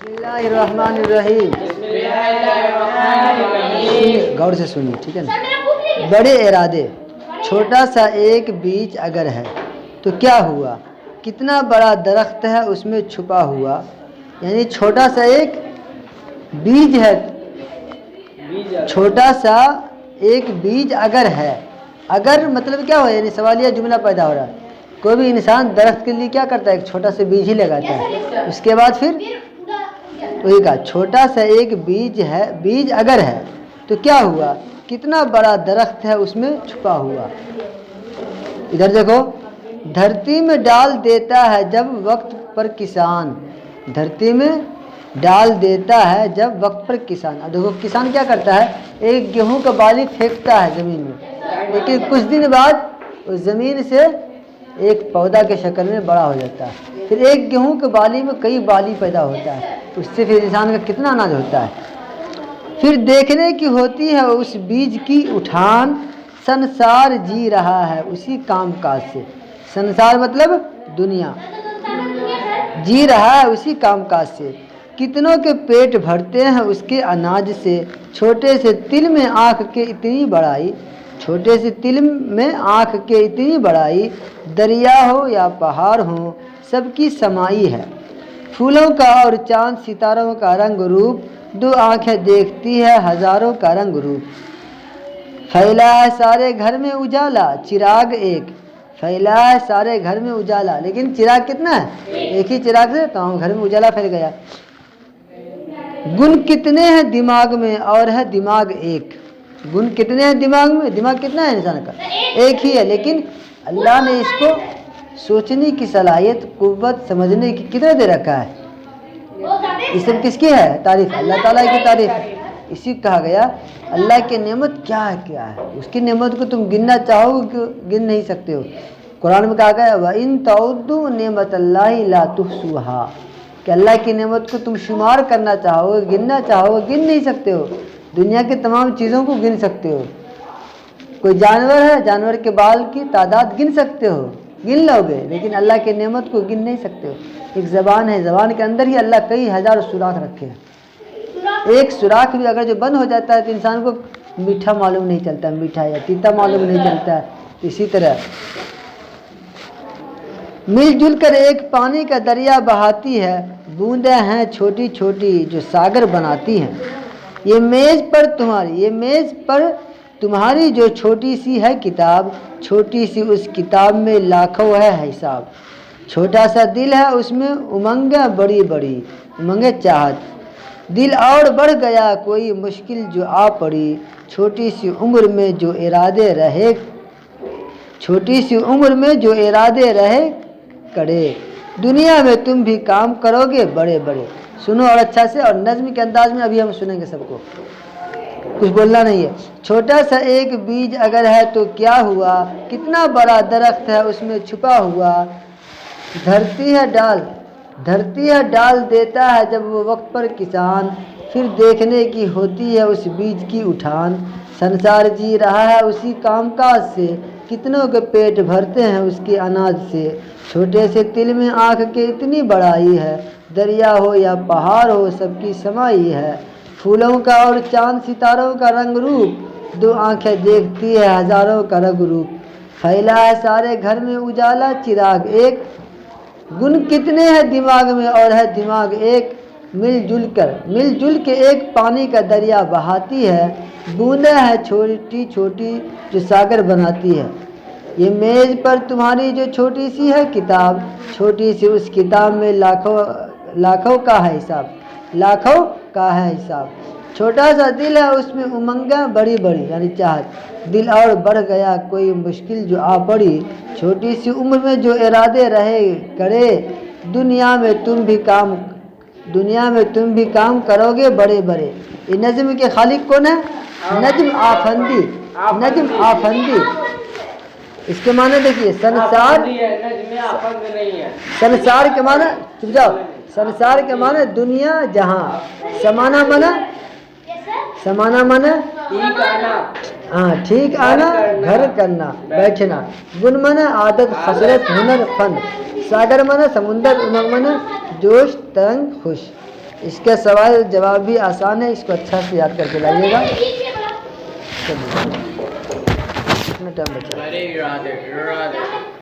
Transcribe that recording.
اللہ الرحمن الرحیم. غور سے سنیے, ٹھیک ہے نا. بڑے ارادے. چھوٹا سا ایک بیج اگر ہے تو کیا ہوا, کتنا بڑا درخت ہے اس میں چھپا ہوا. یعنی چھوٹا سا ایک بیج ہے, چھوٹا سا ایک بیج اگر ہے, اگر مطلب کیا ہوا, یعنی سوالیہ جملہ پیدا ہو رہا ہے. کوئی بھی انسان درخت کے لیے کیا کرتا ہے, ایک چھوٹا سا بیج ہی لگاتا ہے, اس کے بعد پھر وہی کہا چھوٹا سا ایک بیج ہے, بیج اگر ہے تو کیا ہوا, کتنا بڑا درخت ہے اس میں چھپا ہوا. ادھر دیکھو, دھرتی میں ڈال دیتا ہے جب وقت پر کسان. دھرتی میں ڈال دیتا ہے جب وقت پر کسان. اب دیکھو کسان کیا کرتا ہے, ایک گیہوں کا بالی پھینکتا ہے زمین میں, لیکن کچھ دن بعد اس زمین سے ایک پودا کے شکل میں بڑا ہو جاتا ہے. پھر ایک گیہوں کے بالی میں کئی بالی پیدا ہوتا ہے, اس سے پھر انسان کا کتنا اناج ہوتا ہے. پھر دیکھنے کی ہوتی ہے اس بیج کی اٹھان, سنسار جی رہا ہے اسی کام کاج سے. سنسار مطلب دنیا, جی رہا ہے اسی کام کاج سے. کتنوں کے پیٹ بھرتے ہیں اس کے اناج سے. چھوٹے سے تل میں آنکھ کے اتنی بڑائی, چھوٹے سے تل میں آنکھ کے اتنی بڑائی. دریا ہو یا پہاڑ ہو سب کی سمائی ہے. پھولوں کا اور چاند ستاروں کا رنگ روپ, دو آنکھیں دیکھتی ہے ہزاروں کا رنگ روپ. پھیلا ہے سارے گھر میں اجالا, چراغ ایک. پھیلا ہے سارے گھر میں اجالا, لیکن چراغ کتنا ہے, ایک ہی چراغ سے تمام گھر میں اجالا پھیل گیا. گن کتنے ہیں دماغ میں اور ہے دماغ ایک. گن کتنے ہیں دماغ میں, دماغ کتنا ہے انسان کا, ایک ہی ہے, لیکن اللہ نے اس کو سوچنے کی صلاحیت, قوت, سمجھنے کی کتنا دے رکھا ہے. یہ سب کس کی ہے, تعریف اللہ تعالیٰ کی تعریف. اسی کہا گیا اللہ کی نعمت کیا ہے, کیا ہے اس کی نعمت کو تم گننا چاہو کہ گن نہیں سکتے ہو. قرآن میں کہا گیا وَإِن تَعُدُّوا نِعْمَتَ اللَّهِ لَا تُحْصُوهَا, کہ اللہ کی نعمت کو تم شمار کرنا چاہو, گننا چاہو, گن نہیں سکتے ہو. دنیا کی تمام چیزوں کو گن سکتے ہو. کوئی جانور ہے, جانور کے بال کی تعداد گن سکتے ہو, گن لو گے, لیکن اللہ کی نعمت کو گن نہیں سکتے ہو. ایک زبان ہے, زبان کے اندر ہی اللہ کئی ہزار سوراخ رکھے ہیں. ایک سوراخ بھی اگر جو بند ہو جاتا ہے تو انسان کو میٹھا معلوم نہیں چلتا, میٹھا یا تیتا معلوم نہیں چلتا ہے. اسی طرح مل جل کر ایک پانی کا دریا بہاتی ہے, بوندیں ہیں چھوٹی چھوٹی جو ساگر بناتی ہیں. یہ میز پر تمہاری جو چھوٹی سی ہے کتاب, چھوٹی سی اس کتاب میں لاکھوں ہے حساب. چھوٹا سا دل ہے اس میں امنگیں بڑی بڑی, امنگیں چاہت. دل اور بڑھ گیا کوئی مشکل جو آ پڑی, چھوٹی سی عمر میں جو ارادے رہے, چھوٹی سی عمر میں جو ارادے رہے کڑے. دنیا میں تم بھی کام کرو گے بڑے بڑے. سنو اور اچھا سے, اور نظم کے انداز میں ابھی ہم سنیں گے, سب کو کچھ بولنا نہیں ہے. چھوٹا سا ایک بیج اگر ہے تو کیا ہوا, کتنا بڑا درخت ہے اس میں چھپا ہوا. دھرتی ہے ڈال دیتا ہے جب وہ وقت پر کسان, پھر دیکھنے کی ہوتی ہے اس بیج کی اٹھان. سنسار جی رہا ہے اسی کام کاج سے, کتنوں کے پیٹ بھرتے ہیں اس کے اناج سے. چھوٹے سے تل میں آنکھ کے اتنی بڑائی ہے, دریا ہو یا پہاڑ ہو سب کی سمائی ہے. پھولوں کا اور چاند ستاروں کا رنگ روپ, دو آنکھیں دیکھتی ہے ہزاروں کا رنگ روپ. پھیلا ہے سارے گھر میں اجالا, چراغ ایک. گن کتنے ہیں دماغ میں اور ہے دماغ ایک. مل جل کے ایک پانی کا دریا بہاتی ہے, بوندیں ہیں چھوٹی چھوٹی جو ساگر بناتی ہے. یہ میز پر تمہاری جو چھوٹی سی ہے کتاب, چھوٹی سی اس کتاب میں لاکھوں کا ہے حساب, لاکھوں کا ہے حساب. چھوٹا سا دل ہے اس میں امنگیں بڑی بڑی, یعنی چاہت. دل اور بڑھ گیا کوئی مشکل جو آ پڑی, چھوٹی سی عمر میں جو ارادے رہے کرے. دنیا میں تم بھی کام کرو گے بڑے بڑے. یہ نظم کے خالق کون ہے, نجم آفندی. نجم آفندی, اس کے معنی دیکھیے, سنسار کے معنی, چپ جاؤ, سنسار کے معنی دنیا جہاں. سمانا مانا ہاں ٹھیک آنا, گھر کرنا, بیٹھنا. گن مانا عادت, خسرت, ہنر, فن. ساگر مانا سمندر, امنگ مانا جوش, ترنگ, خوش. اس کا سوال جواب بھی آسان ہے، اس کو اچھا سے یاد کر کے لائیے گا. کتنا ٹائم بچا؟